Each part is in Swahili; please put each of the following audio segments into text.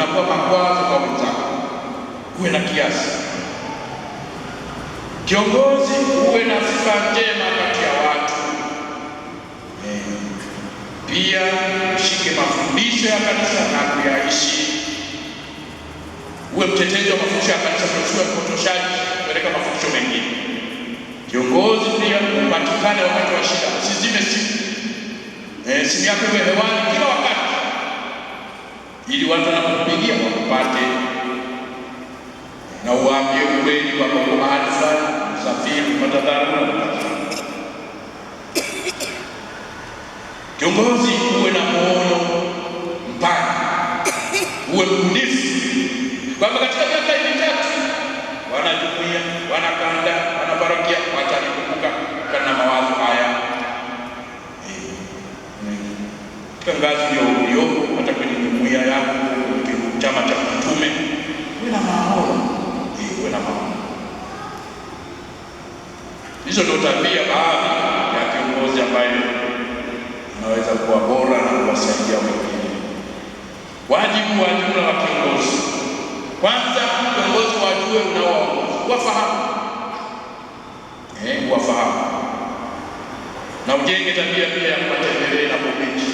unakuwa makwazo kwa wenzako. Uwe na kiasi. Kiongozi, uwe na sifa njema kati ya watu. Pia ushike mafundisho ya kanisa na kuyaishi. Uwe mtetezi wa mafundisho ya kanisa, usiwe mpotoshaji kupeleka mafundisho mengine. Kiongozi pia upatikane wakati wa shida, usizime simu. Simu yako iwe hewani kila wakati, ili watu wanapokupigia wakupate, na uwaambie ukweli kwamba uko mahali fulani, usafiri, kupata dharura. Kiongozi, uwe na moyo mpana, uwe mbunifu, kwamba katika miaka hii mitatu wanajumuia, wanakanda, wanaparakia watanikumbuka kana mawazo haya. Katika ngazi uliopo, hata kwenye jumuiya yako, chama cha mtume, uwe na maono, uwe na maono. Hizo ndio tabia baadhi ya kiongozi ambaye unaweza kuwa bora na kuwasaidia wengine. Wajibu wa jumla wa kiongozi: kwanza, kiongozi wajue unaowaongoza, wafahamu, wafahamu, na ujenge tabia pia ya kuwatembelea na kubichi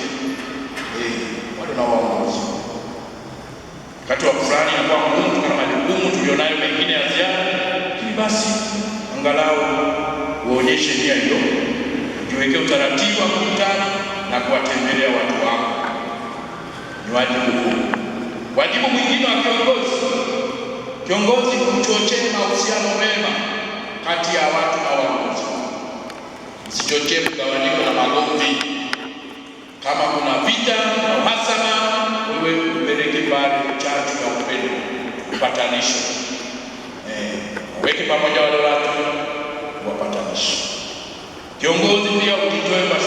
wale unaowaongoza. Wakati wa fulani inakuwa ngumu kutokana na majukumu tulionayo mengine ya ziada, lakini basi angalau uonyeshe nia hiyo, ujiweke utaratibu wa kukutana na kuwatembelea watu wako. Ni wajibu huu. Wajibu mwingine wa kiongozi kuchochea mahusiano mema kati ya watu na waongozi. Usichochee mgawanyiko na magomvi. Kama kuna vita na uhasama, wewe upeleke mbali chachu ya upendo, upatanisho. Weke pamoja wale watu, wapatanisho. Kiongozi pia ujitoe kwa